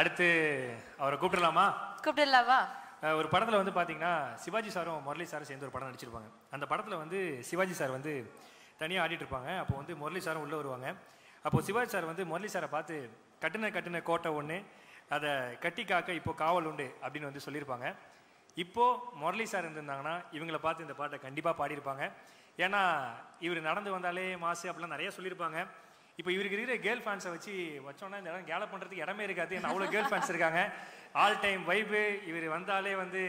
அடுத்து அவரை கூப்பிடலாமா? கூப்பிடலாமா? ஒரு படத்தில் வந்து பார்த்தீங்கன்னா சிவாஜி சாரும் முரளி சாரும் சேர்ந்து ஒரு படம் நடிச்சிருப்பாங்க. அந்த படத்தில் வந்து சிவாஜி சார் வந்து தனியாக ஆடிட்டு இருப்பாங்க. அப்போ வந்து முரளி சாரும் உள்ளே வருவாங்க. அப்போது சிவாஜி சார் வந்து முரளி சாரை பார்த்து கட்டின கோட்டை ஒன்று, அதை கட்டி காக்க இப்போ காவல் உண்டு அப்படின்னு வந்து சொல்லியிருப்பாங்க. இப்போது முரளி சார் இருந்திருந்தாங்கன்னா இவங்களை பார்த்து இந்த பாட்டை கண்டிப்பாக பாடியிருப்பாங்க. ஏன்னா இவர் நடந்து வந்தாலே மாசு அப்படிலாம் நிறைய சொல்லியிருப்பாங்க. இப்போ இவருக்கு இருக்கிற கேர்ள் ஃபேன்ஸை வச்சோன்னா இந்த இடம் கேலப் பண்ணுறதுக்கு இடமே இருக்காது. ஏன்னா அவ்வளோ கேர்ள் ஃபேன்ஸ் இருக்காங்க. ஆல் டைம் வைப்பு. இவர் வந்தாலே வந்து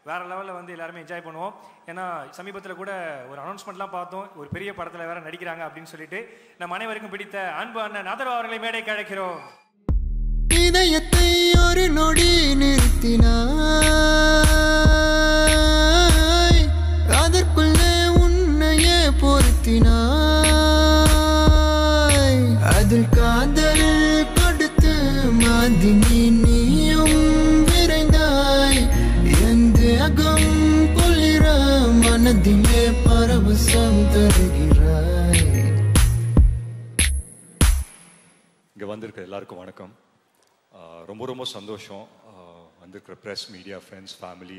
வேறு லெவலில் வந்து எல்லாருமே என்ஜாய் பண்ணுவோம். ஏன்னா சமீபத்தில் கூட ஒரு அனௌன்ஸ்மெண்ட்லாம் பார்த்தோம், ஒரு பெரிய படத்தில் வேற நடிக்கிறாங்க அப்படின்னு சொல்லிட்டு. நம்ம அனைவருக்கும் பிடித்த அன்பு அண்ணன் ஆதரவு அவர்களை மேடைக்கு அழைக்கிறோம். இதயத்தை ஒரு நொடி நிறுத்தினாய், அதற்குள்ளே உன்னையே பொருத்தினாய், அதில் காதல் கொடுத்து மாதி நீயும் விரைந்தாய், என் தேகம் குளிர மனதிலே பரவசம் தருகிறாய். இங்கே வந்திருக்க எல்லாருக்கும் வணக்கம். ரொம்ப ரொம்ப சந்தோஷம். வந்திருக்கிற ப்ரெஸ், மீடியா, ஃப்ரெண்ட்ஸ், ஃபேமிலி,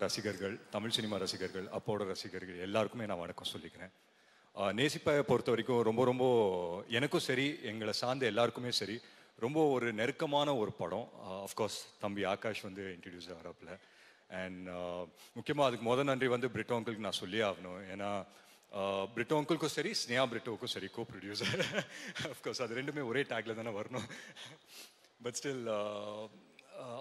ரசிகர்கள், தமிழ் சினிமா ரசிகர்கள், அப்போட ரசிகர்கள் எல்லாருக்குமே நான் வணக்கம் சொல்லிக்கிறேன். நேசிப்பாயை பொறுத்த வரைக்கும் ரொம்ப ரொம்ப எனக்கும் சரி, எங்களை சார்ந்த எல்லாருக்குமே சரி, ரொம்ப ஒரு நெருக்கமான ஒரு படம். அஃப்கோர்ஸ் தம்பி ஆகாஷ் வந்து இன்ட்ரடியூஸ் ஆகிறப்பில். அண்ட் முக்கியமாக அதுக்கு நன்றி வந்து பிரிட்டோ அங்கிளுக்கு நான் சொல்லியே ஆகணும். ஏன்னா பிரிட்டோ அங்கிளுக்கும் சரி, ஸ்னேஹா பிரிட்டோவுக்கும் சரி, கோ ப்ரொடியூசர். அஃப்கோர்ஸ் அது ரெண்டுமே ஒரே டேக்ல தானே வரணும். பட் ஸ்டில்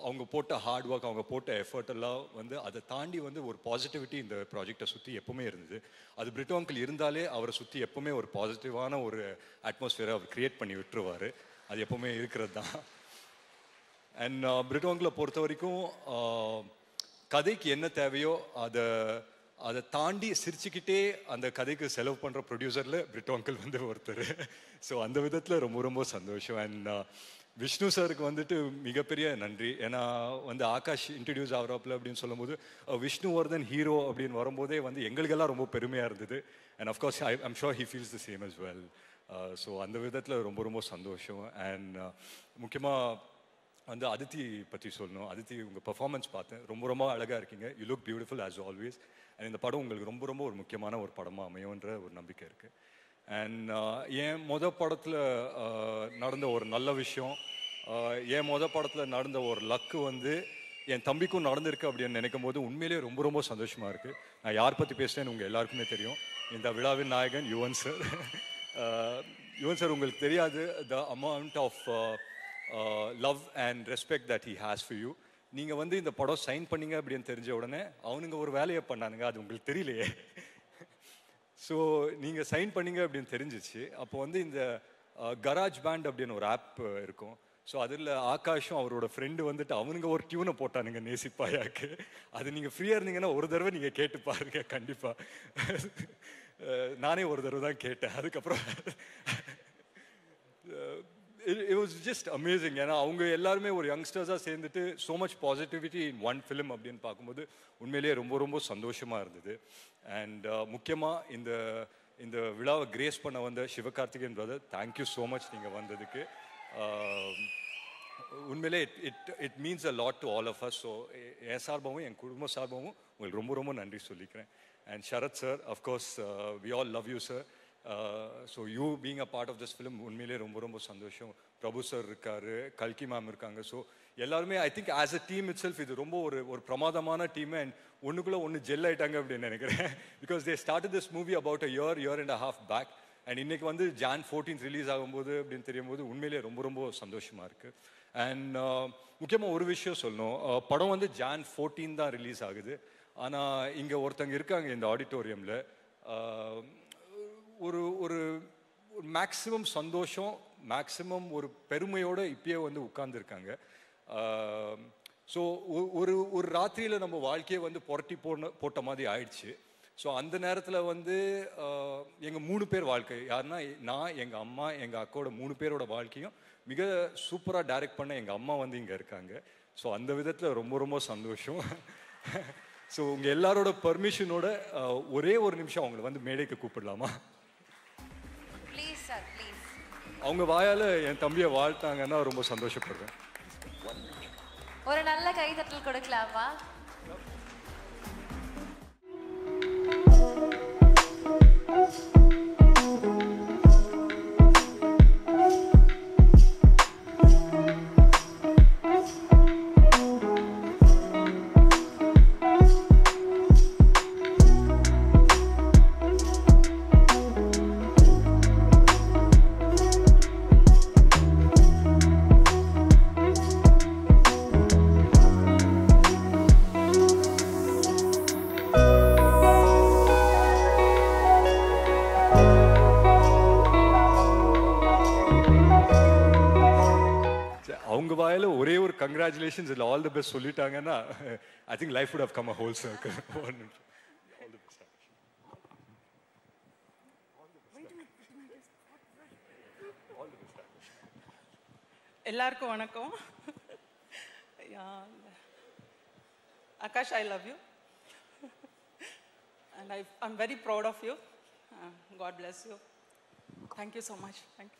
அவங்க போட்ட ஹார்ட் ஒர்க், அவங்க போட்ட எஃபர்ட் எல்லாம் வந்து அதை தாண்டி வந்து ஒரு பாசிட்டிவிட்டி இந்த ப்ராஜெக்டை சுற்றி எப்பவுமே இருந்தது. அது பிரிட்டோ அங்கிள் இருந்தாலே அவரை சுற்றி எப்பவுமே ஒரு பாசிட்டிவான ஒரு அட்மாஸ்பியரை அவர் கிரியேட் பண்ணி விட்டுருவார். அது எப்பவுமே இருக்கிறது தான். அண்ட் பிரிட்டோ அங்கிளை பொறுத்த வரைக்கும் கதைக்கு என்ன தேவையோ அதை தாண்டி சிரிச்சுக்கிட்டே அந்த கதைக்கு செலவு பண்ணுற ப்ரொடியூசரில் பிரிட்டோ அங்கிள் வந்து ஒருத்தர். ஸோ அந்த விதத்தில் ரொம்ப ரொம்ப சந்தோஷம். அண்ட் விஷ்ணு சாருக்கு வந்துட்டு மிகப்பெரிய நன்றி. ஏன்னா வந்து ஆகாஷ் இன்ட்ரடியூஸ் ஆகிறாப்புல அப்படின்னு சொல்லும்போது விஷ்ணுவர்தன் ஹீரோ அப்படின்னு வரும்போதே வந்து எங்களுக்கெல்லாம் ரொம்ப பெருமையாக இருந்தது. And of course I'm sure he feels the same as well. So அந்த விதத்தில் ரொம்ப ரொம்ப சந்தோஷம். அண்ட் முக்கியமாக வந்து அதித்தி பற்றி சொல்லணும். அதித்தி உங்கள் பர்ஃபார்மன்ஸ் பார்த்தேன், ரொம்ப ரொம்ப அழகாக இருக்கீங்க. You look beautiful as always. And இந்த படம் உங்களுக்கு ரொம்ப ரொம்ப ஒரு முக்கியமான ஒரு படமாக அமையும்ன்ற ஒரு நம்பிக்கை இருக்குது. அண்ட் என் படத்தில் நடந்த ஒரு நல்ல விஷயம், என் படத்தில் நடந்த ஒரு லக்கு வந்து என் தம்பிக்கும் நடந்திருக்கு அப்படின்னு நினைக்கும் போது உண்மையிலேயே ரொம்ப ரொம்ப சந்தோஷமாக இருக்குது. நான் யார் பற்றி பேசுகிறேன்னு உங்கள் எல்லாருக்குமே தெரியும். இந்த விழாவின் நாயகன் யுவன் சார். யுவன் சார், உங்களுக்கு தெரியாது the amount of love and respect that he has for you. நீங்கள் வந்து இந்த படம் சைன் பண்ணீங்க அப்படின்னு தெரிஞ்ச உடனே அவனுங்க ஒரு வேலையை பண்ணானுங்க, அது உங்களுக்கு தெரியலையே. ஸோ நீங்கள் சைன் பண்ணீங்க அப்படின்னு தெரிஞ்சிச்சு. அப்போ வந்து இந்த கராஜ் பேண்ட் அப்படின்னு ஒரு ஆப் இருக்கும். ஸோ அதில் ஆகாஷும் அவரோட ஃப்ரெண்டு வந்துட்டு அவனுங்க ஒரு டியூனை போட்டானுங்க நேசிப்பாயாக்கு. அது நீங்கள் ஃப்ரீயாக இருந்தீங்கன்னா ஒரு தடவை நீங்கள் கேட்டு பாருங்க கண்டிப்பாக. நானே ஒரு தடவை தான் கேட்டேன். அதுக்கப்புறம் it was just amazing. ஏன்னா அவங்க எல்லாருமே ஒரு யங்ஸ்டர்ஸாக சேர்ந்துட்டு so much positivity in one film அப்படின்னு பார்க்கும்போது உண்மையிலேயே ரொம்ப ரொம்ப சந்தோஷமாக இருந்தது. அண்ட் முக்கியமாக இந்த விழாவை கிரேஸ் பண்ண வந்த Sivakarthikeyan brother, thank you so much நீங்கள் வந்ததுக்கு. உண்மையிலே it means a lot to all of us. So என் சார்பாகவும் என் குடும்ப சார்பாகவும் உங்களுக்கு ரொம்ப ரொம்ப நன்றி சொல்லிக்கிறேன். And Sarath sir, of course we all love you sir. So you being a part of this film உண்மையிலே ரொம்ப ரொம்ப சந்தோஷம். பிரபு சார் இருக்காரு, கல்கி மேம் இருக்காங்க. ஸோ எல்லாருமே I think as a team it self இது ரொம்ப ஒரு பிரமாதமான டீம். அண்ட் ஒன்றுக்குள்ளே ஒன்று ஜெல் ஆயிட்டாங்க அப்படின்னு நினைக்கிறேன். Because they started this movie about a year and a half back. And இன்னைக்கு வந்து Jan 14th ரிலீஸ் ஆகும்போது அப்படின்னு தெரியும் போது உண்மையிலே ரொம்ப ரொம்ப சந்தோஷமாக இருக்குது. அண்ட் முக்கியமாக ஒரு விஷயம் சொல்லணும், படம் வந்து Jan 14 தான் ரிலீஸ் ஆகுது. ஆனால் இங்கே ஒருத்தங்க இருக்காங்க இந்த ஆடிட்டோரியமில், ஒரு ஒரு மேக்ஸிமம் சந்தோஷம், மேக்ஸிமம் ஒரு பெருமையோடு இப்பயே வந்து உட்கார்ந்துருக்காங்க. ஸோ ஒரு ராத்திரியில் நம்ம வாழ்க்கையை வந்து புரட்டி போட்ட மாதிரி ஆயிடுச்சு. ஸோ அந்த நேரத்தில் வந்து எங்கள் 3 பேர் வாழ்க்கை, யாருன்னா நான், எங்கள் அம்மா, எங்கள் அக்காவோட 3 பேரோட வாழ்க்கையும் மிக சூப்பராக டைரக்ட் பண்ண எங்கள் அம்மா வந்து இங்கே இருக்காங்க. ஸோ அந்த விதத்தில் ரொம்ப ரொம்ப சந்தோஷம். ஸோ உங்கள் எல்லாரோட பர்மிஷனோட ஒரே ஒரு நிமிஷம் அவங்களை வந்து மேடைக்கு கூப்பிடலாமா? Please sir, please. அவங்க வாயால் என் தம்பியை வாழ்த்தாங்கன்னா ரொம்ப சந்தோஷப்படுறேன். ஒரு நல்ல கைதட்டல் கொடுக்கலாமா? அவங்க வாயில ஒரே ஒரு கங்க்ராச்சுலேஷன்ஸ் இல்லை ஆல் தி பெஸ்ட் சொல்லிட்டாங்கன்னா I think life would have come a whole circle. எல்லாருக்கும் வணக்கம். Akash, I love you and I'm very proud of you. God bless you. Thank you so much. Thank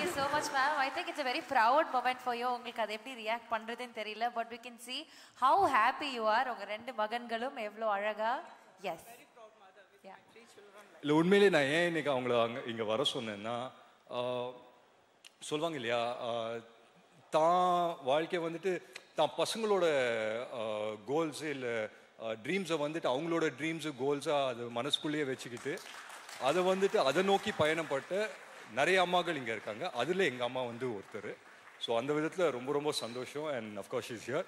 you so much ma'am. I think it's a very proud moment for you. உங்களுக்கு அது எப்படி react பண்றதுன்னு தெரியல, but we can see how happy you are. உங்க ரெண்டு மகன்களும் எவ்வளவு அழகா. Yes, இல்லை உண்மையிலே நான் ஏன் இன்னைக்கு அவங்கள இங்கே வர சொன்னேன்னா, சொல்லுவாங்க இல்லையா, தான் வாழ்க்கையை வந்துட்டு தான் பசங்களோட கோல்ஸு இல்லை ட்ரீம்ஸை வந்துட்டு அவங்களோட ட்ரீம்ஸு கோல்ஸாக அது மனசுக்குள்ளேயே வச்சுக்கிட்டு அதை வந்துட்டு அதை நோக்கி பயணப்பட்டு நிறைய அம்மாக்கள் இங்கே இருக்காங்க. அதில் எங்கள் அம்மா வந்து ஒருத்தர். ஸோ அந்த விதத்தில் ரொம்ப ரொம்ப சந்தோஷம். And of course is here.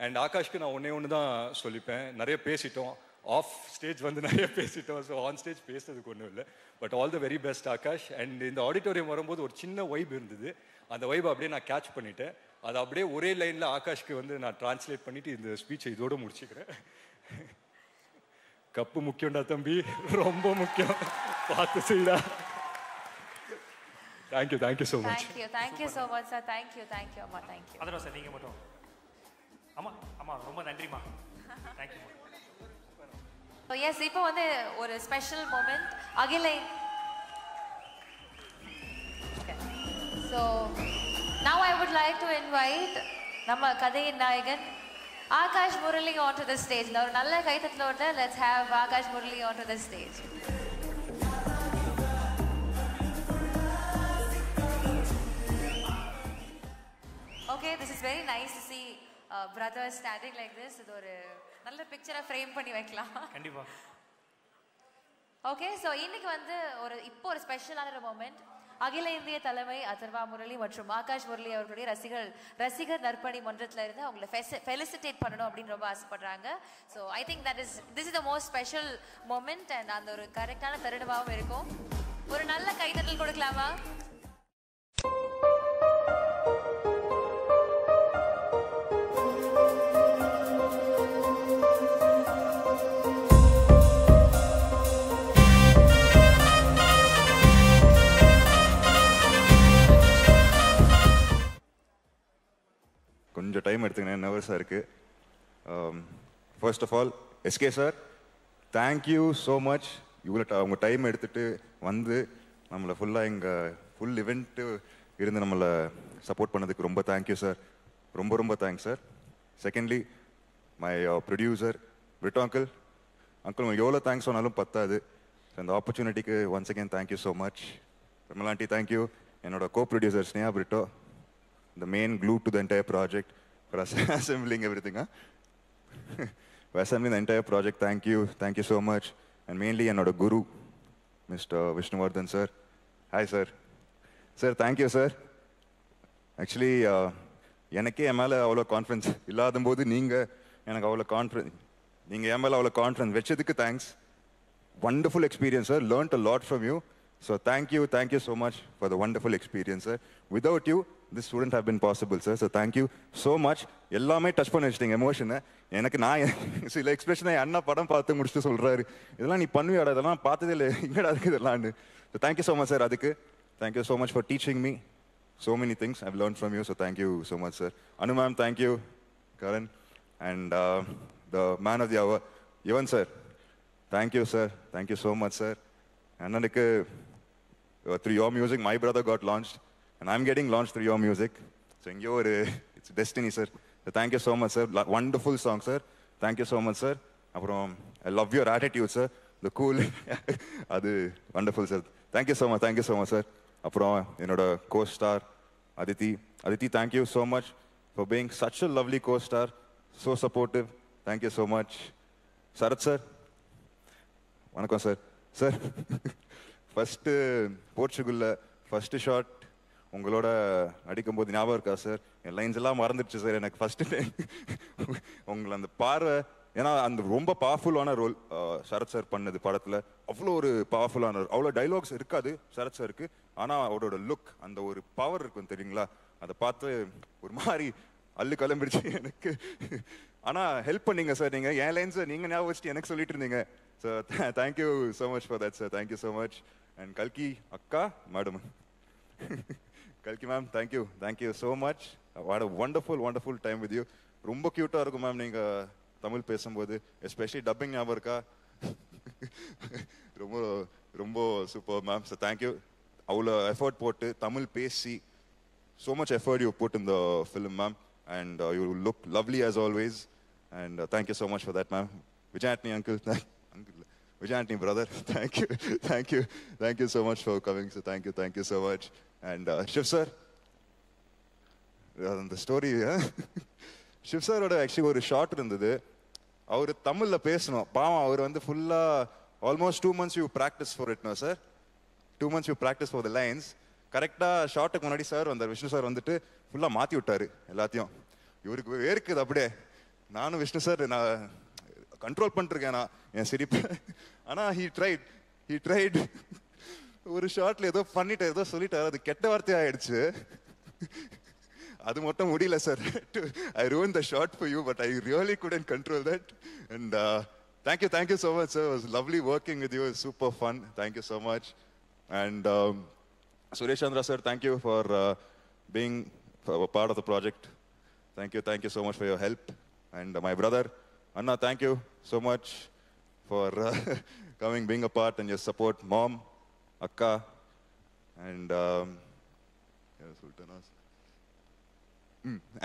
And ஆகாஷ்க்கு நான் ஒன்று தான் சொல்லிப்பேன், நிறைய பேசிட்டோம், ஆஃப் ஸ்டேஜ் வந்து நிறைய பேசிட்டோம். ஸோ ஆன் ஸ்டேஜ் பேசுறதுக்கு ஒன்றும் இல்லை. But all the very best Akash. And இந்த ஆடிட்டோரியம் வரும்போது ஒரு சின்ன வைப் இருந்தது, அந்த வைப் அப்படியே நான் கேட்ச் பண்ணிட்டேன். அதை அப்படியே ஒரே லைனில் ஆகாஷ்க்கு வந்து நான் டிரான்ஸ்லேட் பண்ணிவிட்டு இந்த ஸ்பீச்சை இதோடு முடிச்சுக்கிறேன். கப்பு முக்கியம்டா தம்பி, ரொம்ப முக்கியம், பார்த்து செய்டா. Thank you so much. Thank you so much sir. Thank you அம்மா. தேங்க்யூ. அதெல்லாம் சார் நீங்கள் மட்டும் அம்மா ரொம்ப நன்றிம்மா. தேங்க்யூ. எஸ், இப்போ வந்து ஒரு ஸ்பெஷல் மூமெண்ட் அகிலை. So now I would like to invite நம்ம கதையின் நாயகன் Akash Murali onto the stage. ஒரு நல்ல கைத்தட்டலோட let's have Akash Murali onto the stage. Okay, this is very nice to see brothers standing like this. இது ஒரு நல்ல பிக்சரை ஃப்ரேம் பண்ணி வைக்கலாம். கண்டிப்பா. ஓகே, ஸோ இன்னைக்கு வந்து இப்போ ஒரு ஸ்பெஷலான ஒரு மொமெண்ட். அகில இந்திய தலைமை அதர்வா முரளி மற்றும் ஆகாஷ் முரளி அவர்களுடைய ரசிகர் நற்பணி மன்றத்தில் இருந்து அவங்களை ஃபெலிசிட்டேட் பண்ணணும் அப்படின்னு ரொம்ப ஆசைப்படுறாங்க. So I think this is the most special moment and அந்த ஒரு கரெக்டான தருணமாகவும் இருக்கும். ஒரு நல்ல கைதட்டல் கொடுக்கலாமா? கொஞ்சம் டைம் எடுத்துக்கினேன், நர்வஸாக இருக்குது. First of all SK sir, thank you so much. இவ்வளோ அவங்க டைம் எடுத்துகிட்டு வந்து நம்மளை ஃபுல்லாக இங்கே ஃபுல் இவெண்ட்டு இருந்து நம்மளை சப்போர்ட் பண்ணதுக்கு ரொம்ப தேங்க்யூ சார். ரொம்ப ரொம்ப thanks sir. Secondly my producer Britto uncle உங்களுக்கு எவ்வளோ தேங்க்ஸ் சொன்னாலும் பத்தாது. அந்த ஆப்பர்ச்சுனிட்டிக்கு once again thank you so much. விமலாண்டி தேங்க்யூ. என்னோட co producer Sneha Britto, the main glue to the entire project for assembling everything. For assembling the entire project, thank you so much. And mainly another guru, Mr. Vishnuvardhan sir. Hi sir. Sir, thank you sir. Actually எனக்கு என் மேலே அவ்வளோ confidence இல்லாத போது நீங்கள் எனக்கு அவ்வளோ நீங்கள் என் மேலே அவ்வளோ கான்ஃபிடன்ஸ் வச்சதுக்கு thanks. wonderful experience sir, learned a lot from you. So thank you so much for the wonderful experience sir. Without you this wouldn't have been possible sir. So thank you so much. எல்லாமே touch பண்ணி வச்சிட்டீங்க எமோஷனை. எனக்கு நான் சில எக்ஸ்பிரஷனை அண்ணா படம் பார்த்து முடிச்சுட்டு சொல்கிறாரு, இதெல்லாம் நீ பண்ணுவியாடா, இதெல்லாம் பார்த்ததே இல்லை, இங்கடா இருக்குது இதெல்லாம்னு. So thank you so much sir. அதுக்கு thank you so much for teaching me so many things I've learned from you. So thank you so much sir. Anu ma'am, thank you. Karan and the man of the hour Evan sir, thank you sir. Thank you so much sir. அண்ணனுக்கு through your music my brother got launched and I'm getting launched through your music. So எங்கேயோ ஒரு it's destiny sir. Thank you so much sir. Wonderful song sir. Thank you so much sir. அப்புறம் I love your attitude sir. The cool அது wonderful sir. Thank you so much. Thank you so much sir. அப்புறம் என்னோட co star Aditi. Aditi, thank you so much for being such a lovely co star. So supportive. Thank you so much. Sarath sir, வணக்கம் sir. Sir, first போர்ச்சுகலில் first shot உங்களோட நடிக்கும்போது ஞாபகம் இருக்கா sir? என் lines எல்லாம் மறந்துடுச்சு sir. எனக்கு ஃபஸ்ட்டு டைம் உங்களை அந்த பார்வை, ஏன்னா அந்த ரொம்ப பவர்ஃபுல்லான ரோல் சரத் சார் பண்ணது படத்தில். அவ்வளோ ஒரு பவர்ஃபுல்லான ரோல். அவ்வளோ டைலாக்ஸ் இருக்காது சரத் சாருக்கு, ஆனால் அவரோட லுக், அந்த ஒரு பவர் இருக்கும் தெரியுங்களா? அதை பார்த்து ஒரு மாதிரி அல்லு கிளம்பிடுச்சு எனக்கு. ஆனால் ஹெல்ப் பண்ணீங்க சார். நீங்கள் என் லைன்ஸை நீங்கள் ஞாபகம் வச்சுட்டு எனக்கு சொல்லிட்டு இருந்தீங்க. So thank you so much for that sir. Thank you so much. And கல்கி அக்கா, மேடம் கல்கி ma'am, thank you so much. What a wonderful time with you. ரொம்ப க்யூட்டாக இருக்கும் மேம் நீங்கள் தமிழ் பேசும்போது, எஸ்பெஷலி டப்பிங் ஞாபகம் இருக்கா? ரொம்ப ரொம்ப சூப்பர் மேம். So thank you. அவ்வளோ எஃபர்ட் போட்டு தமிழ் பேசி, so much effort you put in the film, ma'am, and you look lovely as always, and thank you so much for that, ma'am. Vijay Antony uncle, Vijay Antony brother, thank you so much for coming. So thank you so much. And Shiv sir, the story, Shiv sir oda actually ஒரு short இருந்தது. அவர் தமிழ்ல பேசணும். பாவம் அவர் வந்து ஃபுல்லா almost 2 months you practice for it, no sir? 2 months you practice for the lines. கரெக்டாக ஷார்ட்டுக்கு முன்னாடி sir வந்தார், விஷ்ணு சார் வந்துட்டு ஃபுல்லாக மாற்றி விட்டார் எல்லாத்தையும். இவருக்கு வேர்க்குது அப்படியே. நானும் விஷ்ணு சார் நான் கண்ட்ரோல் பண்ணிருக்கேன் நான் என் சிரிப்பு. ஆனால் ஹீ ட்ரைட் ஒரு ஷார்ட்ல ஏதோ பண்ணிட்டு ஏதோ சொல்லிட்டார், அது கெட்ட வார்த்தையாக ஆயிடுச்சு. அது மட்டும் முடியல sir. I ruined the shot for you, but I really couldn't control that. And thank you so much sir. It was lovely working with you. It was super fun. Thank you so much. And Suresh Chandra sir, thank you for being a part of the project. Thank you so much for your help. And my brother Anna, thank you so much for coming, being a part, and your support. Mom, Akka, and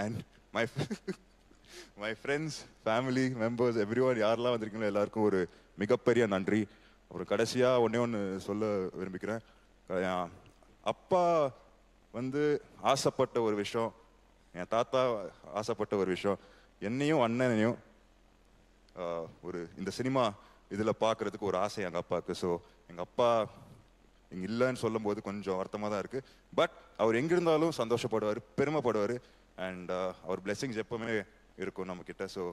and my friends, family members, everyone, யாரெல்லாம் வந்திருக்கீங்களோ எல்லாருக்கும் ஒரு மிகப்பெரிய நன்றி. அப்புறம் கடைசியாக ஒன்று சொல்ல விரும்பிக்கிறேன். அப்பா வந்து ஆசைப்பட்ட ஒரு விஷயம், என் தாத்தா ஆசைப்பட்ட ஒரு விஷயம், என்னையும் அண்ணனையும் ஒரு இந்த சினிமா இதில் பார்க்குறதுக்கு ஒரு ஆசை எங்கள் அப்பாவுக்கு. ஸோ எங்கள் அப்பா இங்கே இல்லைன்னு சொல்லும் போது கொஞ்சம் வருத்தமாக தான் இருக்குது. பட் அவர் எங்கிருந்தாலும் சந்தோஷப்படுவார், பெருமைப்படுவார். அண்ட் அவர் பிளெஸிங்ஸ் எப்போவுமே இருக்கும் நம்மக்கிட்ட. ஸோ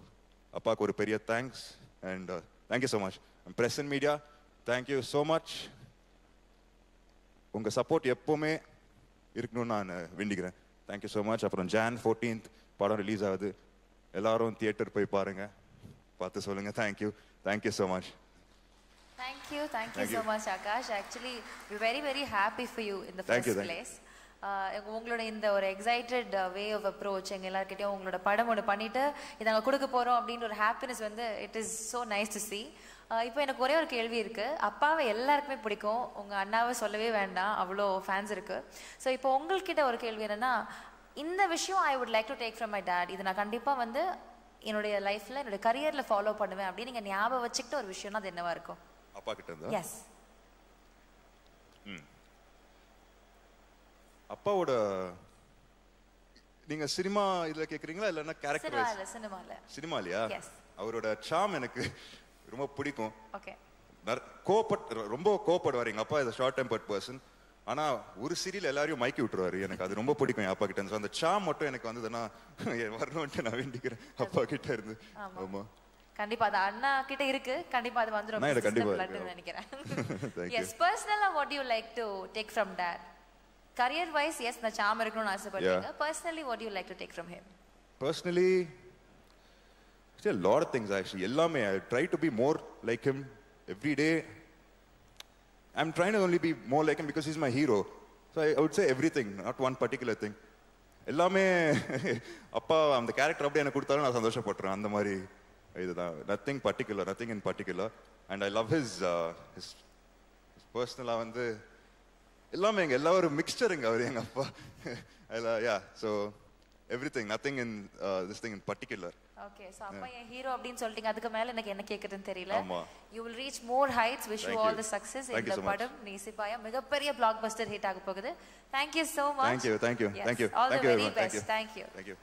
அப்பாவுக்கு ஒரு பெரிய thanks. And thank you so much. Press and media, thank you so much. உங்கள் சப்போர்ட் எப்போவுமே இருக்கணும்னு நான் வேண்டிக்கிறேன். Thank you so much. அப்புறம் Jan 14th படம் ரிலீஸ் ஆகுது. எல்லாரும் தியேட்டர் போய் பாருங்க, பார்த்து சொல்லுங்க. Thank you so much. Thank you so much, Akash. Actually, we're very happy for you in the first place. உங்களோட இந்த ஒரு எக்ஸைட்டட் வே ஆஃப் அப்ரோச் எங்கள் எல்லாருக்கிட்டையும் உங்களோட படம் ஒன்று பண்ணிட்டு இதை நாங்கள் கொடுக்க போகிறோம் அப்படின்ற ஒரு ஹாப்பினஸ் வந்து it is so nice to C. இப்போ எனக்கு ஒரே ஒரு கேள்வி இருக்குது. அப்பாவை எல்லாருக்குமே பிடிக்கும், உங்கள் அண்ணாவை சொல்லவே வேண்டாம், அவ்வளோ ஃபேன்ஸ் இருக்குது. ஸோ இப்போ உங்கள்கிட்ட ஒரு கேள்வி என்னென்னா, இந்த விஷயம் ஐ would like to take from my dad, இது நான் கண்டிப்பாக வந்து என்னுடைய லைஃப்பில் என்னுடைய கரியரில் ஃபாலோ பண்ணுவேன் அப்படின்னு நீங்கள் ஞாபகம் வச்சுக்கிட்ட ஒரு விஷயம்னா அது என்னவா இருக்கும்? அப்பா கிட்ட இருந்தா? எஸ். அப்பாவோட நீங்க சினிமா இதுல கேக்குறீங்களா இல்லன்னா கேரக்டர் வைஸ்? சினிமாலயா? அவரோட சாம் எனக்கு ரொம்ப பிடிக்கும். ஓகே. ரொம்ப கோபப்படுவார் எங்க அப்பா. Is short tempered person. ஆனா ஒரு சீரியல் எல்லாரையும் மைக்கி விட்டுருவாரு. எனக்கு அது ரொம்ப பிடிக்கும் என் அப்பா கிட்ட இருந்து. அந்த சாம் மட்டும் எனக்கு வந்ததுன்னா வரணும்னு நான் வேண்டிக்கிறேன் அப்பா கிட்ட இருந்து. ஆமா, கண்டிப்பா அது அண்ணா கிட்ட இருக்கு, கண்டிப்பா அது வந்துரும். நான் கண்டிப்பா நினைக்கிறேன். எஸ். பர்சனலா what you like to take from dot? Career wise, yes, na charm irukonu aasapattinga. Personally, what do you like to take from him? Personally, a lot of things actually. Ellame I try to be more like him every day. I'm trying to only be more like him because he's my hero. So I would say everything, not one particular thing. Ellame appa அந்த character அப்படியே எனக்கு கொடுத்தாலும் நான் சந்தோஷப்படுறேன். அந்த மாதிரி இதுதான். Nothing in particular. And I love his personal வந்து எல்லாமே எங்க எல்லா ஒரு மிக்சருங்க அவர் எங்க அப்பா. Yeah, so everything, nothing in this thing in particular. Okay so அப்பா என் ஹீரோ அப்படினு சொல்லிட்டீங்க அதுக்கு மேல எனக்கு என்ன கேக்குதுன்னு தெரியல ஆமா. you will reach more heights wish you Thank all you. the success Thank you இந்த so much. படம் நீ சிப்பாயா மிகப்பெரிய blockbuster hit ஆக போகுது thank you so much Thank you. Yes, Thank you. all Thank the you very everyone. best thank you Thank you.